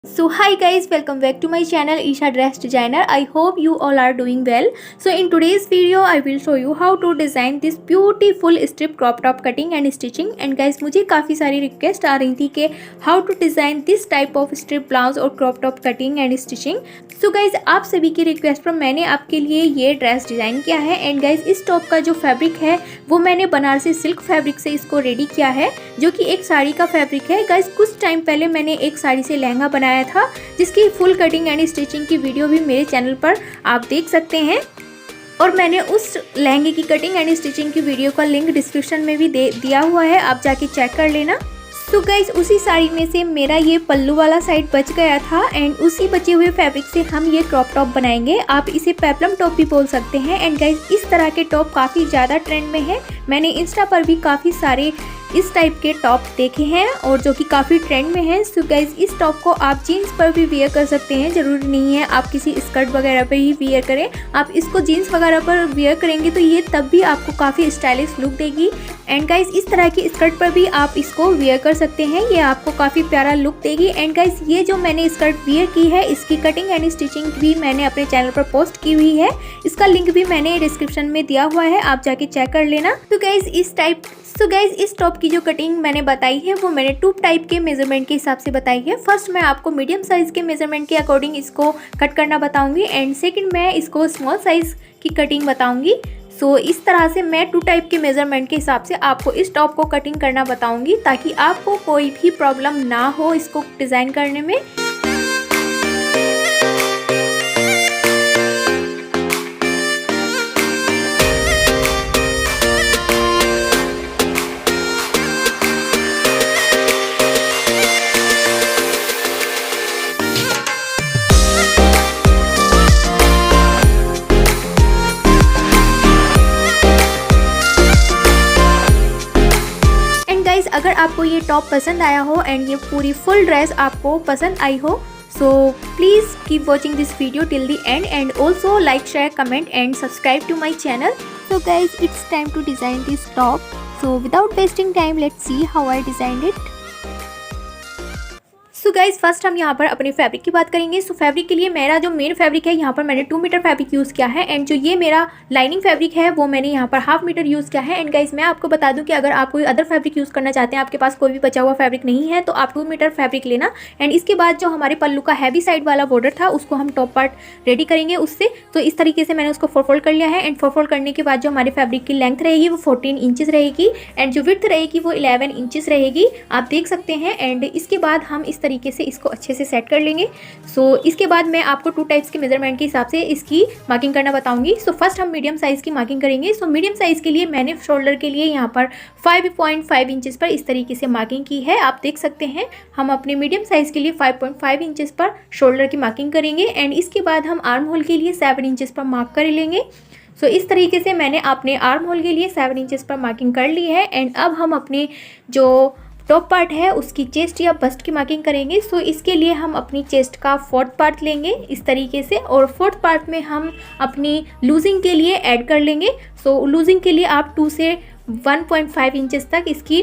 So hi guys, welcome back to my channel Isha Dress Designer. I hope you all are doing well. So in today's video I will show you how to design this beautiful strip crop top cutting and stitching. And guys मुझे काफ़ी सारी request आ रही थी कि how to design this type of strip blouse और crop top cutting and stitching. So guys आप सभी की रिक्वेस्ट पर मैंने आपके लिए ये ड्रेस डिज़ाइन किया है. एंड गाइज इस टॉप का जो फैब्रिक है वो मैंने बनारसी सिल्क फैब्रिक से इसको रेडी किया है, जो कि एक साड़ी का फैब्रिक है. गाइज कुछ टाइम पहले मैंने एक साड़ी से लहंगा बनाया था, जिसकी फुल कटिंग एंड स्टिचिंग की वीडियो भी मेरे चैनल पर आप देख सकते हैं. और मैंने उस लहंगे की कटिंग एंड स्टिचिंग की वीडियो का लिंक डिस्क्रिप्शन में भी दिया हुआ है, आप जाके चेक कर लेना. तो गाइज उसी साड़ी में से मेरा ये पल्लू वाला साइड बच गया था एंड उसी बचे हुए फैब्रिक से हम ये क्रॉप टॉप बनाएंगे. आप इसे पेप्लम टॉप भी बोल सकते हैं. एंड गाइज इस तरह के टॉप काफ़ी ज़्यादा ट्रेंड में है. मैंने इंस्टा पर भी काफ़ी सारे इस टाइप के टॉप देखे हैं और जो कि काफ़ी ट्रेंड में हैं. सो गाइज इस टॉप को आप जीन्स पर भी वियर कर सकते हैं, ज़रूरी नहीं है आप किसी स्कर्ट वगैरह पर ही वियर करें. आप इसको जीन्स वगैरह पर वियर करेंगे तो ये तब भी आपको काफ़ी स्टाइलिश लुक देगी. एंड गाइज इस तरह की स्कर्ट पर भी आप इसको वियर कर सकते हैं, ये आपको काफ़ी प्यारा लुक देगी. एंड गाइज ये जो मैंने स्कर्ट वियर की है इसकी कटिंग एंड स्टिचिंग भी मैंने अपने चैनल पर पोस्ट की हुई है, इसका लिंक भी मैंने डिस्क्रिप्शन में दिया हुआ है, आप जाके चेक कर लेना. तो गाइज इस टॉप की जो कटिंग मैंने बताई है वो मैंने ट्यूब टाइप के मेजरमेंट के हिसाब से बताई है. फर्स्ट मैं आपको मीडियम साइज़ के मेजरमेंट के अकॉर्डिंग इसको कट करना बताऊंगी एंड सेकंड मैं इसको स्मॉल साइज़ की कटिंग बताऊंगी. सो इस तरह से मैं टू टाइप के मेजरमेंट के हिसाब से आपको इस टॉप को कटिंग करना बताऊंगी, ताकि आपको कोई भी प्रॉब्लम ना हो इसको डिज़ाइन करने में. अगर आपको ये टॉप पसंद आया हो एंड ये पूरी फुल ड्रेस आपको पसंद आई हो, so please keep watching this video till the end and also like, share, comment and subscribe to my channel. So guys it's time to design this top. So without wasting time let's see how I designed it. So guys first हम यहाँ पर अपने fabric की बात करेंगे. सो fabric के लिए मेरा जो मेन फैब्रिक है यहाँ पर मैंने 2 मीटर फैब्रिक यूज़ किया है एंड जो ये मेरा लाइनिंग फैब्रिक है वो मैंने यहाँ पर 1/2 मीटर यूज़ किया है. एंड गाइज मैं आपको बता दूँ कि अगर आप कोई अदर फैब्रिक यूज़ करना चाहते हैं, आपके पास कोई भी बचा हुआ फैब्रिक नहीं है, तो आप 2 मीटर फैब्रिक लेना. एंड इसके बाद जो हमारे पल्लू का हैवी साइड वाला बॉर्डर था उसको हम टॉप पार्ट रेडी करेंगे उससे. तो इस तरीके से मैंने उसको 4 फोल्ड कर लिया है एंड 4 फोल्ड करने के बाद जो हमारे फैब्रिक की लेंथ रहेगी वो 14 इंचज़ रहेगी एंड जो विड्थ रहेगी वो 11 इंचज़ रहेगी, आप देख सकते हैं. एंड इसके बाद हम इस तरीके से इसको अच्छे से सेट कर लेंगे. सो इसके बाद मैं आपको 2 टाइप्स के मेजरमेंट के हिसाब से इसकी मार्किंग करना बताऊंगी. सो फर्स्ट हम मीडियम साइज़ की मार्किंग करेंगे. सो मीडियम साइज़ के लिए मैंने शोल्डर के लिए यहाँ पर 5.5 इंचज़ पर इस तरीके से मार्किंग की है, आप देख सकते हैं. हम अपने मीडियम साइज़ के लिए 5.5 इंचज़ पर शोल्डर की मार्किंग करेंगे एंड इसके बाद हम आर्म होल के लिए 7 इंचज़ पर मार्क कर लेंगे. सो इस तरीके से मैंने अपने आर्म होल के लिए 7 इंचज़ पर मार्किंग कर ली है. एंड अब हम अपने जो टॉप पार्ट है उसकी चेस्ट या बस्ट की मार्किंग करेंगे. सो इसके लिए हम अपनी चेस्ट का 4th पार्ट लेंगे इस तरीके से और 4th पार्ट में हम अपनी लूजिंग के लिए ऐड कर लेंगे. सो लूजिंग के लिए आप 2 से 1.5 इंचज़ तक इसकी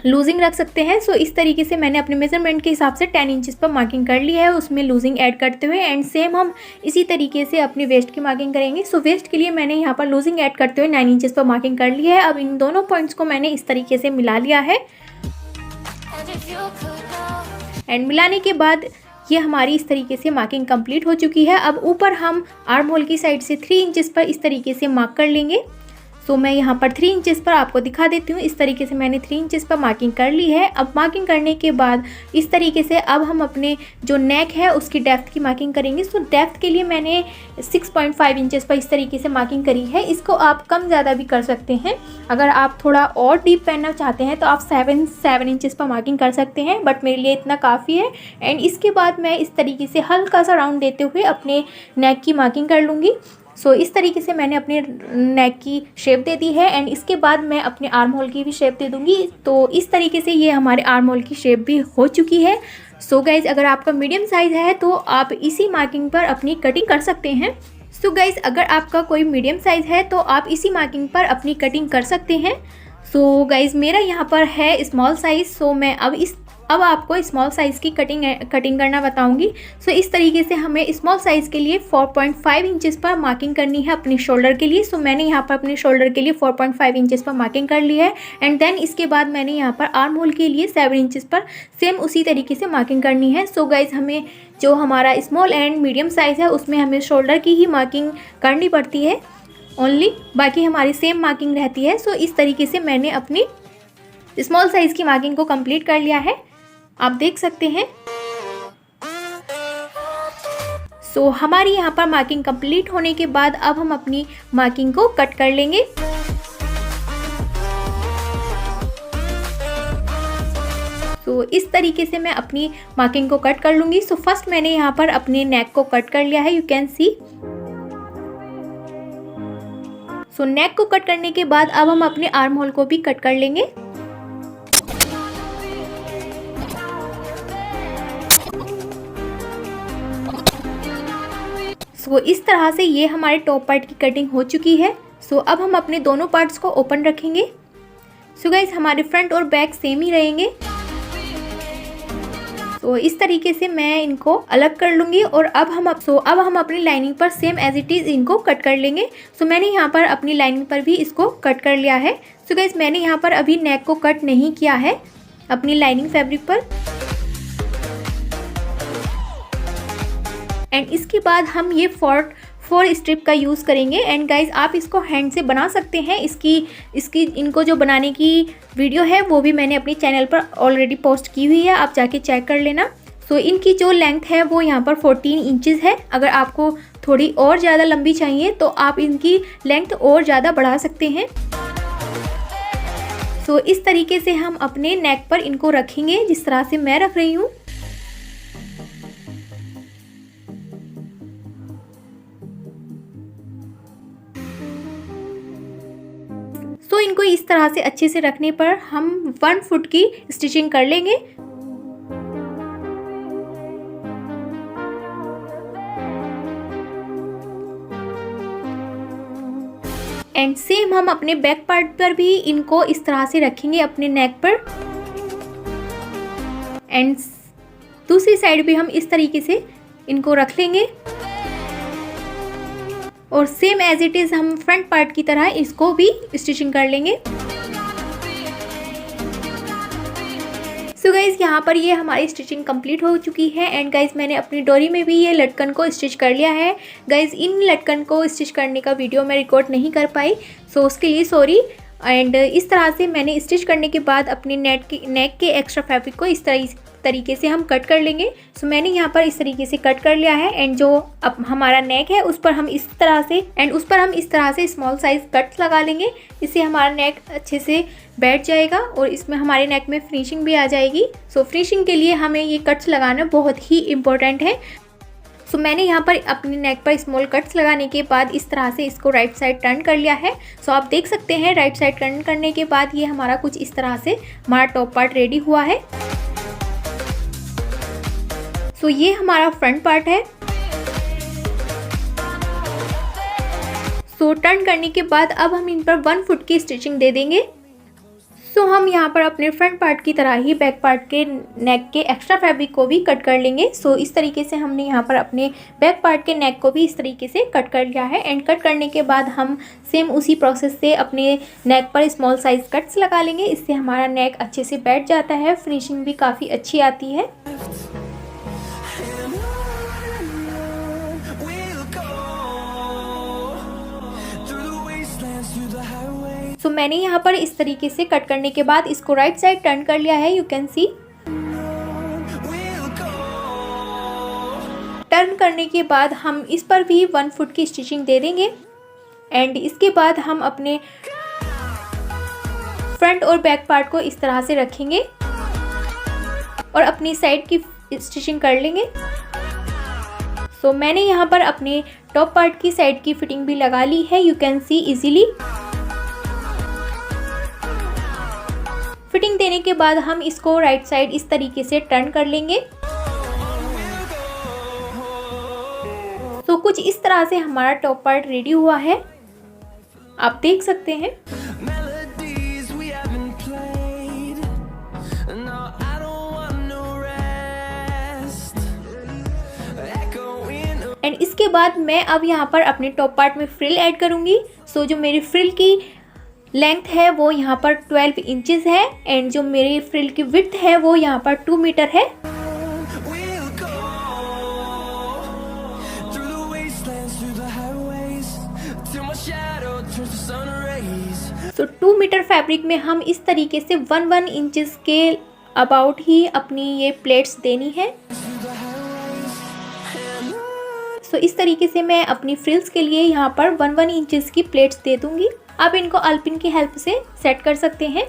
लूजिंग रख सकते हैं. सो इस तरीके से मैंने अपने मेजरमेंट के हिसाब से 10 इंचज़ पर मार्किंग कर ली है उसमें लूजिंग ऐड करते हुए. एंड सेम हम इसी तरीके से अपनी वेस्ट की मार्किंग करेंगे. सो वेस्ट के लिए मैंने यहाँ पर लूजिंग ऐड करते हुए 9 इंचज़ पर मार्किंग कर ली है. अब इन दोनों पॉइंट्स को मैंने इस तरीके से मिला लिया है एंड मिलाने के बाद ये हमारी इस तरीके से मार्किंग कंप्लीट हो चुकी है. अब ऊपर हम आर्म होल की साइड से 3 इंचज़ पर इस तरीके से मार्क कर लेंगे. सो मैं यहाँ पर 3 इंचज़ पर आपको दिखा देती हूँ. इस तरीके से मैंने 3 इंचज़ पर मार्किंग कर ली है. अब मार्किंग करने के बाद इस तरीके से अब हम अपने जो नेक है उसकी डेप्थ की मार्किंग करेंगे. सो डेप्थ के लिए मैंने 6.5 इंचज़ पर इस तरीके से मार्किंग करी है. इसको आप कम ज़्यादा भी कर सकते हैं. अगर आप थोड़ा और डीप पहनना चाहते हैं तो आप 7 इंचज़ पर मार्किंग कर सकते हैं, बट मेरे लिए इतना काफ़ी है. एंड इसके बाद मैं इस तरीके से हल्का सा राउंड देते हुए अपने नेक की मार्किंग कर लूँगी. सो इस तरीके से मैंने अपने नेक की शेप दे दी है एंड इसके बाद मैं अपने आर्म होल की भी शेप दे दूँगी. तो इस तरीके से ये हमारे आर्म होल की शेप भी हो चुकी है. सो गाइज़ अगर आपका मीडियम साइज़ है तो आप इसी मार्किंग पर अपनी कटिंग कर सकते हैं. सो गाइज़ अगर आपका कोई मीडियम साइज़ है तो आप इसी मार्किंग पर अपनी कटिंग कर सकते हैं. सो गाइज़ मेरा यहाँ पर है स्मॉल साइज़. सो मैं अब इस अब आपको स्मॉल साइज़ की कटिंग करना बताऊंगी। सो इस तरीके से हमें स्मॉल साइज़ के लिए 4.5 इंचेस पर मार्किंग करनी है अपने शोल्डर के लिए। सो मैंने यहाँ पर अपने शोल्डर के लिए 4.5 इंचेस पर मार्किंग कर ली है। एंड देन इसके बाद मैंने यहाँ पर आर्म होल के लिए 7 इंचेस पर सेम उसी तरीके से मार्किंग करनी है। सो गाइज हमें जो हमारा स्मॉल एंड मीडियम साइज़ है उसमें हमें शोल्डर की ही मार्किंग करनी पड़ती है ओनली, बाकी हमारी सेम मार्किंग रहती है। सो इस तरीके से मैंने अपनी स्मॉल साइज़ की मार्किंग को कंप्लीट कर लिया है, आप देख सकते हैं। सो हमारी यहाँ पर मार्किंग कंप्लीट होने के बाद अब हम अपनी मार्किंग को कट कर लेंगे। सो इस तरीके से मैं अपनी मार्किंग को कट कर लूँगी। सो फर्स्ट मैंने यहाँ पर अपने नेक को कट कर लिया है, यू कैन सी। सो नेक को कट करने के बाद अब हम अपने आर्म होल को भी कट कर लेंगे। सो इस तरह से ये हमारे टॉप पार्ट की कटिंग हो चुकी है। सो अब हम अपने दोनों पार्ट्स को ओपन रखेंगे। सो गाइस हमारे फ्रंट और बैक सेम ही रहेंगे। सो इस तरीके से मैं इनको अलग कर लूँगी और अब हम अपनी लाइनिंग पर सेम एज इट इज़ इनको कट कर लेंगे। सो मैंने यहाँ पर अपनी लाइनिंग पर भी इसको कट कर लिया है। सो गाइस मैंने यहाँ पर अभी नेक को कट नहीं किया है अपनी लाइनिंग फैब्रिक पर। एंड इसके बाद हम ये 4 स्ट्रिप का यूज़ करेंगे। एंड गाइज आप इसको हैंड से बना सकते हैं। इनको जो बनाने की वीडियो है वो भी मैंने अपने चैनल पर ऑलरेडी पोस्ट की हुई है, आप जाके चेक कर लेना। सो इनकी जो लेंथ है वो यहाँ पर 14 इंचेस है। अगर आपको थोड़ी और ज़्यादा लंबी चाहिए तो आप इनकी लेंथ और ज़्यादा बढ़ा सकते हैं। सो इस तरीके से हम अपने नेक पर इनको रखेंगे जिस तरह से मैं रख रही हूँ। तो इनको इस तरह से अच्छे से रखने पर हम 1 फुट की स्टिचिंग कर लेंगे। एंड सेम हम अपने बैक पार्ट पर भी इनको इस तरह से रखेंगे अपने नेक पर। एंड दूसरी साइड भी हम इस तरीके से इनको रख लेंगे और सेम एज इट इज़ हम फ्रंट पार्ट की तरह इसको भी स्टिचिंग कर लेंगे। सो गाइज़ यहाँ पर ये हमारी स्टिचिंग कंप्लीट हो चुकी है। एंड गाइज़ मैंने अपनी डोरी में भी ये लटकन को स्टिच कर लिया है। गाइज़ इन लटकन को स्टिच करने का वीडियो मैं रिकॉर्ड नहीं कर पाई, सो उसके लिए सॉरी। एंड इस तरह से मैंने स्टिच करने के बाद अपनी नेक के एक्स्ट्रा फैब्रिक को इस तरीके से हम कट कर लेंगे। सो मैंने यहाँ पर इस तरीके से कट कर लिया है। एंड जो अब हमारा नेक है उस पर हम इस तरह से स्मॉल साइज कट्स लगा लेंगे। इससे हमारा नेक अच्छे से बैठ जाएगा और इसमें हमारे नेक में फिनिशिंग भी आ जाएगी। सो फिनिशिंग के लिए हमें ये कट्स लगाना बहुत ही इम्पोर्टेंट है। सो मैंने यहाँ पर अपने नेक पर स्मॉल कट्स लगाने के बाद इस तरह से इसको राइट साइड टर्न कर लिया है। सो आप देख सकते हैं राइट साइड टर्न करने के बाद ये हमारा कुछ इस तरह से हमारा टॉप पार्ट रेडी हुआ है। सो ये हमारा फ्रंट पार्ट है। सो टर्न करने के बाद अब हम इन पर 1 फुट की स्टिचिंग दे देंगे। सो हम यहाँ पर अपने फ्रंट पार्ट की तरह ही बैक पार्ट के नेक के एक्स्ट्रा फैब्रिक को भी कट कर लेंगे। सो इस तरीके से हमने यहाँ पर अपने बैक पार्ट के नेक को भी इस तरीके से कट कर लिया है। एंड कट करने के बाद हम सेम उसी प्रोसेस से अपने नेक पर स्मॉल साइज कट्स लगा लेंगे। इससे हमारा नेक अच्छे से बैठ जाता है, फिनिशिंग भी काफ़ी अच्छी आती है। सो मैंने यहाँ पर इस तरीके से कट करने के बाद इसको राइट साइड टर्न कर लिया है, यू कैन सी। टर्न करने के बाद हम इस पर भी 1 फुट की स्टिचिंग दे देंगे। एंड इसके बाद हम अपने फ्रंट और बैक पार्ट को इस तरह से रखेंगे और अपनी साइड की स्टिचिंग कर लेंगे। सो मैंने यहाँ पर अपने टॉप पार्ट की साइड की फिटिंग भी लगा ली है, you can see easily. Fitting देने के बाद हम इसको राइट साइड इस तरीके से टर्न कर लेंगे। तो कुछ इस तरह से हमारा टॉप पार्ट रेडी हुआ है, आप देख सकते हैं। एंड इसके बाद मैं अब यहाँ पर अपने टॉप पार्ट में फ्रिल ऐड करूँगी। सो जो मेरी फ्रिल की लेंथ है वो यहाँ पर 12 इंचेस है एंड जो मेरी फ्रिल की विड्थ है वो यहाँ पर 2 मीटर है। तो 2 मीटर फैब्रिक में हम इस तरीके से 1 इंचेस के अबाउट ही अपनी ये प्लेट्स देनी है। सो इस तरीके से मैं अपनी फ्रिल्स के लिए यहाँ पर 1 इंचेस की प्लेट्स दे दूँगी। आप इनको आलपिन की हेल्प से सेट कर सकते हैं।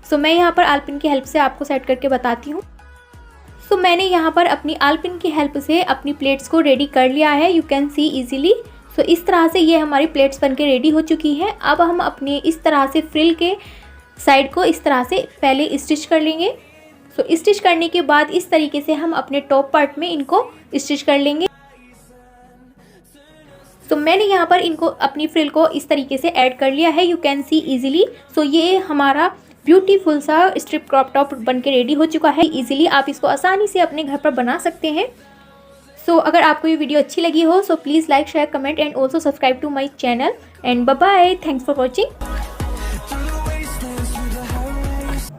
सो मैं यहाँ पर आलपिन की हेल्प से आपको सेट करके बताती हूँ। सो मैंने यहाँ पर अपनी आलपिन की हेल्प से अपनी प्लेट्स को रेडी कर लिया है, यू कैन सी इजीली। सो इस तरह से ये हमारी प्लेट्स बनके रेडी हो चुकी हैं। अब हम अपने इस तरह से फ्रिल के साइड को इस तरह से पहले स्टिच कर लेंगे। सो स्टिच करने के बाद इस तरीके से हम अपने टॉप पार्ट में इनको स्टिच कर लेंगे। तो मैंने यहाँ पर इनको अपनी फ्रिल को इस तरीके से ऐड कर लिया है, यू कैन सी इजीली। सो ये हमारा ब्यूटीफुल सा स्ट्रिप क्रॉप टॉप बनके रेडी हो चुका है। इजीली आप इसको आसानी से अपने घर पर बना सकते हैं। सो अगर आपको ये वीडियो अच्छी लगी हो so please like share comment and also subscribe to my channel and bye bye, thanks for watching.